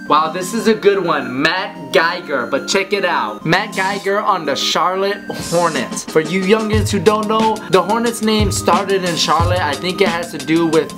Wow, this is a good one. Matt Gyer, but check it out. Matt Gyer on the Charlotte Hornets. For you youngins who don't know, the Hornets name started in Charlotte. I think it has to do with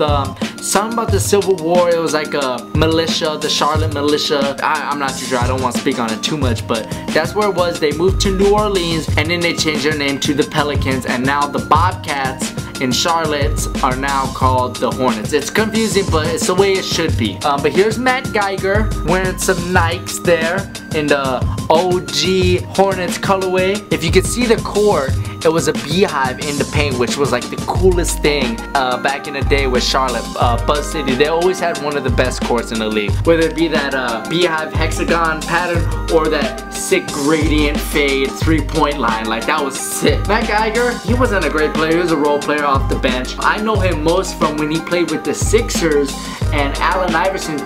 something about the Civil War. It was like a militia, the Charlotte militia. I'm not too sure. I don't want to speak on it too much, but that's where it was. They moved to New Orleans, and then they changed their name to the Pelicans, and now the Bobcats in Charlotte are now called the Hornets. It's confusing, but it's the way it should be. But here's Matt Gyer wearing some Nikes there in the OG Hornets colorway. If you could see the court, it was a beehive in the paint, which was like the coolest thing back in the day with Charlotte. Buzz City, they always had one of the best courts in the league. Whether it be that beehive hexagon pattern or that sick gradient fade 3-point line, like that was sick. Matt Gyer, he wasn't a great player, he was a role player off the bench. I know him most from when he played with the Sixers, and Allen Iverson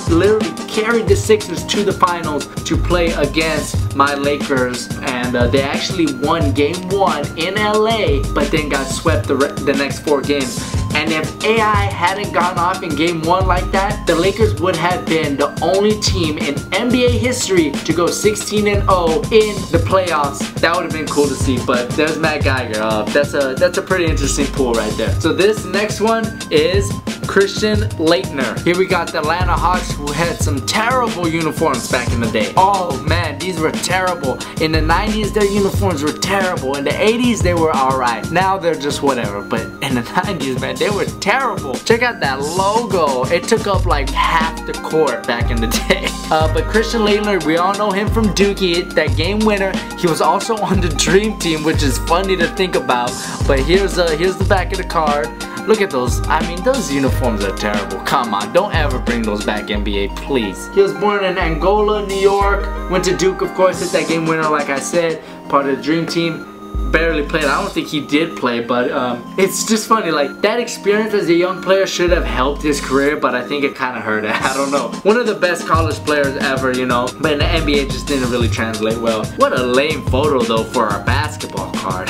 literally carried the Sixers to the finals to play against my Lakers, and they actually won game 1 in LA, but then got swept the next 4 games. And if AI hadn't gone off in game 1 like that, the Lakers would have been the only team in NBA history to go 16-0 in the playoffs. That would have been cool to see, but there's Matt Gyer. That's a pretty interesting pool right there. So this next one is Christian Laettner. Here we got the Atlanta Hawks, who had some terrible uniforms back in the day. Oh man, these were terrible. In the 90s, their uniforms were terrible. In the 80s, they were alright. Now they're just whatever. But in the 90s, man, they were terrible. Check out that logo. It took up like half the court back in the day. But Christian Laettner, we all know him from Dookie, that game winner. He was also on the Dream Team, which is funny to think about. But here's the back of the card. Look at those. I mean, those uniforms are terrible. Come on, don't ever bring those back, NBA, please. He was born in Angola, New York. Went to Duke, of course, hit that game winner, like I said. Part of the Dream Team. Barely played. I don't think he did play, but it's just funny. Like, that experience as a young player should have helped his career, but I think it kind of hurt it. I don't know. One of the best college players ever, you know, but in the NBA it just didn't really translate well. What a lame photo, though, for our basketball card.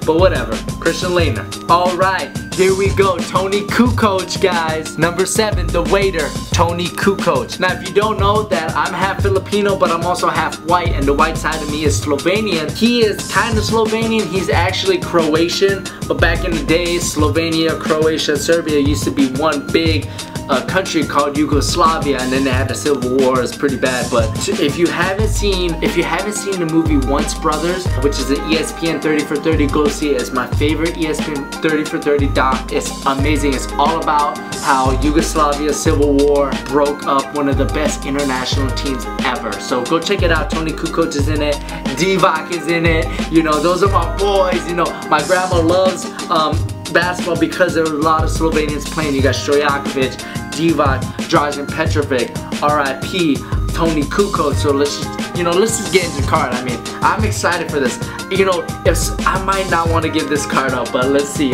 But whatever. Christian Laettner. Alright, here we go. Tony Kukoc, guys. Number 7, the waiter, Tony Kukoc. Now, if you don't know that, I'm half Filipino, but I'm also half white, and the white side of me is Slovenian. He is kind of Slovenian. He's actually Croatian, but back in the day, Slovenia, Croatia, Serbia used to be one big country called Yugoslavia, and then they had the Civil War. It's pretty bad. But if you haven't seen the movie Once Brothers, which is an ESPN 30 for 30, go see it. It's my favorite ESPN 30 for 30 doc. It's amazing. It's all about how Yugoslavia Civil War broke up one of the best international teams ever. So go check it out. Tony Kukoc is in it. Divac is in it. You know, those are my boys. You know, my grandma loves basketball because there were a lot of Slovenians playing. You got Stojakovic, Divac, Dražen Petrovic, RIP, Tony Kukoc. So let's just get into the card. I mean, I'm excited for this. You know, I might not want to give this card up, but let's see.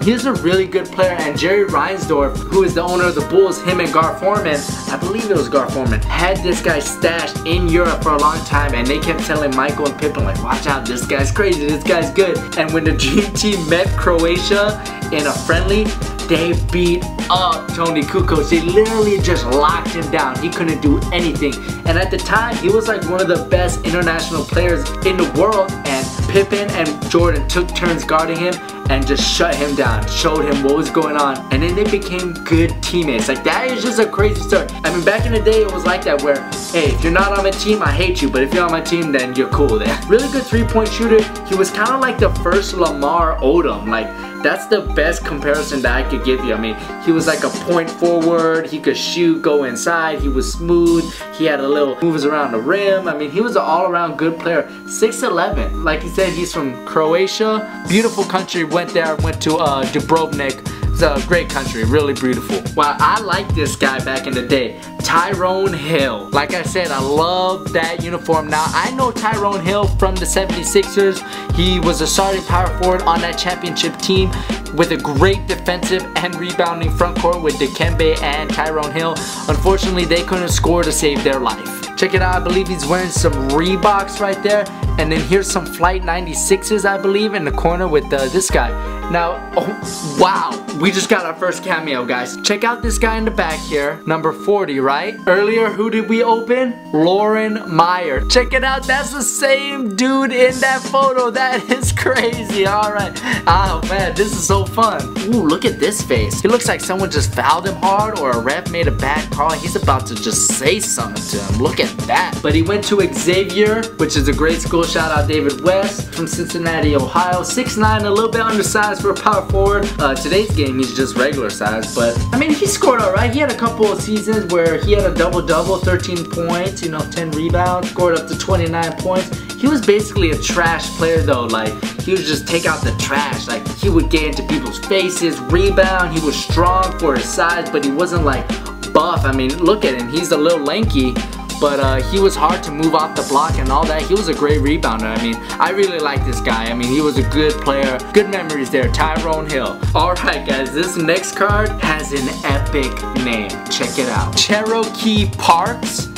He's a really good player, and Jerry Reinsdorf, who is the owner of the Bulls, him and Gar Forman, I believe it was Gar Forman, had this guy stashed in Europe for a long time, and they kept telling Michael and Pippen, like, watch out, this guy's crazy, this guy's good. And when the Dream Team met Croatia in a friendly, they beat up Tony Kukoc. They literally just locked him down. He couldn't do anything. And at the time, he was like one of the best international players in the world, and Pippen and Jordan took turns guarding him and just shut him down, showed him what was going on, and then they became good teammates. Like, that is just a crazy story. I mean, back in the day, it was like that, where, hey, if you're not on my team, I hate you, but if you're on my team, then you're cool then. Really good 3-point shooter. He was kind of like the first Lamar Odom. Like, that's the best comparison that I could give you. I mean, he was like a point forward. He could shoot, go inside. He was smooth. He had a little moves around the rim. I mean, he was an all-around good player. 6'11". Like he said, he's from Croatia. Beautiful country. Went there, went to Dubrovnik. It's a great country, really beautiful. Wow, I like this guy back in the day. Tyrone Hill. Like I said, I love that uniform. Now, I know Tyrone Hill from the 76ers. He was a starting power forward on that championship team with a great defensive and rebounding front court with Dikembe and Tyrone Hill. Unfortunately, they couldn't score to save their life. Check it out, I believe he's wearing some Reeboks right there. And then here's some Flight 96s, I believe, in the corner with this guy. Now, oh, wow, we just got our first cameo, guys. Check out this guy in the back here, number 40, right? Earlier, who did we open? Lauren Meyer. Check it out, that's the same dude in that photo. That is crazy, all right. Oh man, this is so fun. Ooh, look at this face. He looks like someone just fouled him hard or a ref made a bad call. He's about to just say something to him. Look at that. But he went to Xavier, which is a great school. Shout out David West from Cincinnati, Ohio. 6'9", a little bit undersized for a power forward. Today's game, he's just regular size, but I mean, he scored all right. He had a couple of seasons where he had a double-double, 13 points, you know, 10 rebounds, scored up to 29 points. He was basically a trash player though. Like, he would just take out the trash. Like, he would get into people's faces, rebound. He was strong for his size, but he wasn't like buff. I mean, look at him. He's a little lanky, but he was hard to move off the block and all that. He was a great rebounder. I mean, I really like this guy. I mean, he was a good player. Good memories there, Tyrone Hill. Alright guys, this next card has an epic name. Check it out. Cherokee Parks.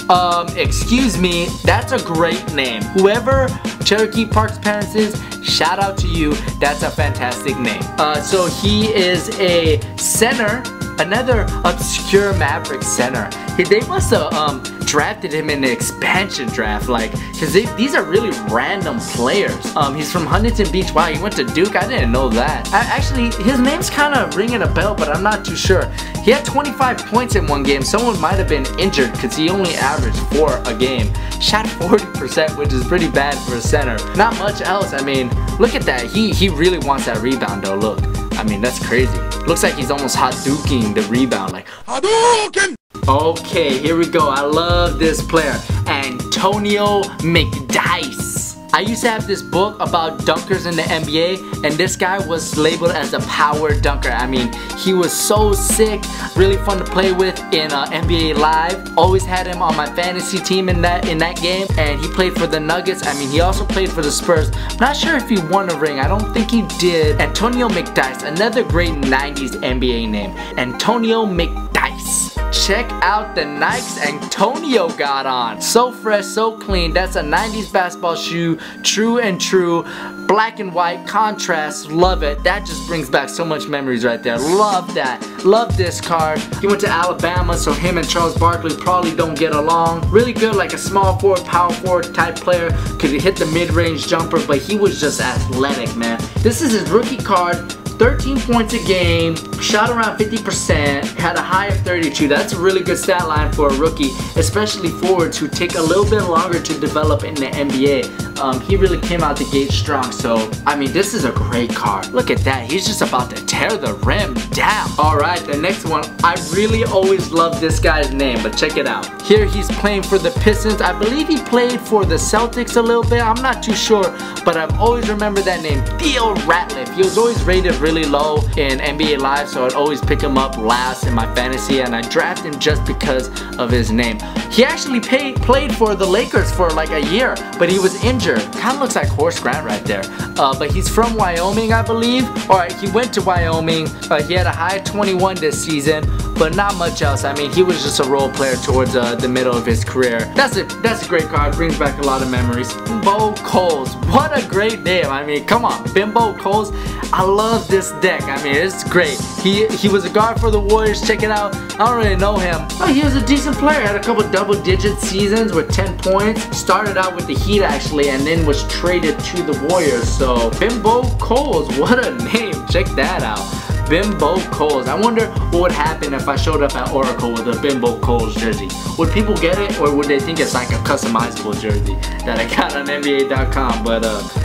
Excuse me, that's a great name. Whoever Cherokee Parks' parents is, shout out to you. That's a fantastic name. So he is a center. Another obscure Maverick center. They must have drafted him in the expansion draft, like, because these are really random players. He's from Huntington Beach. Wow, he went to Duke. I didn't know that. Actually, his name's kind of ringing a bell, but I'm not too sure. He had 25 points in one game. Someone might have been injured because he only averaged 4 a game. Shot 40%, which is pretty bad for a center. Not much else. I mean, look at that. He really wants that rebound though. Look. I mean, that's crazy. Looks like he's almost Hadouken the rebound, like Hadouken! Okay, here we go. I love this player, Antonio McDyess. I used to have this book about dunkers in the NBA, and this guy was labeled as a power dunker. I mean, he was so sick, really fun to play with in NBA Live. Always had him on my fantasy team in that game, and he played for the Nuggets. I mean, he also played for the Spurs. I'm not sure if he won a ring. I don't think he did. Antonio McDyess, another great 90s NBA name. Antonio McDyess. Check out the Nikes Antonio got on. So fresh, so clean. That's a 90s basketball shoe. True and true. Black and white contrast. Love it. That just brings back so much memories right there. Love that. Love this card. He went to Alabama, so him and Charles Barkley probably don't get along. Really good, like a small forward, power forward type player. Could hit the mid-range jumper, but he was just athletic, man. This is his rookie card. 13 points a game, shot around 50%, had a high of 32. That's a really good stat line for a rookie, especially forwards who take a little bit longer to develop in the NBA. He really came out the gate strong, so I mean, this is a great card. Look at that, he's just about to tear the rim down. Alright, the next one, I really always love this guy's name, but check it out. Here he's playing for the Pistons. I believe he played for the Celtics a little bit, I'm not too sure, but I've always remembered that name, Theo Ratliff. He was always rated really low in NBA Live, so I'd always pick him up last in my fantasy, and I drafted him just because of his name. He actually played for the Lakers for like a year, but he was injured. Kind of looks like Horace Grant right there. But he's from Wyoming, I believe. Alright, he went to Wyoming. He had a high 21 this season, but not much else. I mean, he was just a role player towards the middle of his career. That's a great card. Brings back a lot of memories. Bimbo Coles. What a great name. I mean, come on. Bimbo Coles. I love this deck. I mean, it's great. He was a guard for the Warriors. Check it out. I don't really know him. Oh, he was a decent player. Had a couple double-digit seasons with 10 points. Started out with the Heat, actually, and then was traded to the Warriors. So, Bimbo Coles. What a name. Check that out. Bimbo Coles. I wonder what would happen if I showed up at Oracle with a Bimbo Coles jersey. Would people get it, or would they think it's like a customizable jersey that I got on NBA.com? But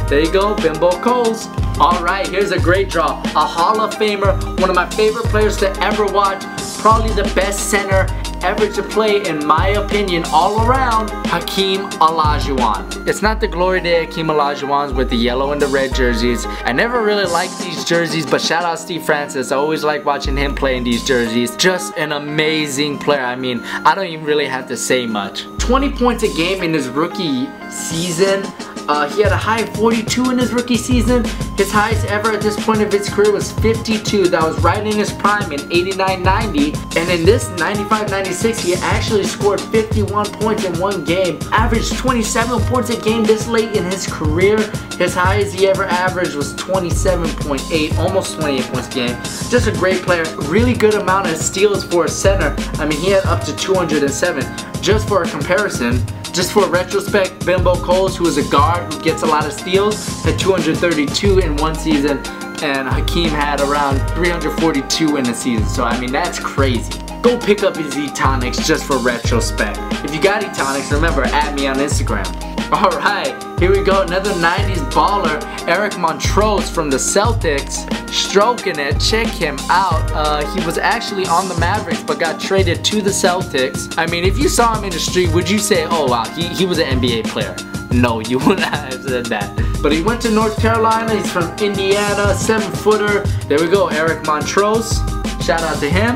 there you go, Bimbo Coles. Alright, here's a great draw. A Hall of Famer, one of my favorite players to ever watch, probably the best center ever to play, in my opinion, all around, Hakeem Olajuwon. It's not the glory day Hakeem Olajuwons with the yellow and the red jerseys. I never really liked these jerseys, but shout out Steve Francis. I always like watching him play in these jerseys. Just an amazing player. I mean, I don't even really have to say much. 20 points a game in his rookie season. He had a high of 42 in his rookie season. His highest ever at this point of his career was 52. That was right in his prime in 89-90. And in this 95-96, he actually scored 51 points in one game. Averaged 27 points a game this late in his career. His highest he ever averaged was 27.8, almost 28 points a game. Just a great player. Really good amount of steals for a center. I mean, he had up to 207. Just for a comparison, just for a retrospect, Bimbo Coles, who is a guard who gets a lot of steals, had 232 in one season, and Hakeem had around 342 in a season. So I mean, that's crazy. Go pick up his E-Tonics just for retrospect. If you got E-Tonics, remember, add me on Instagram. Alright, here we go, another 90s baller, Eric Montross from the Celtics, stroking it. Check him out. He was actually on the Mavericks but got traded to the Celtics. I mean, if you saw him in the street, would you say, oh wow, he was an NBA player? No, you would not have said that. But he went to North Carolina, he's from Indiana, 7-footer. There we go, Eric Montross. Shout out to him.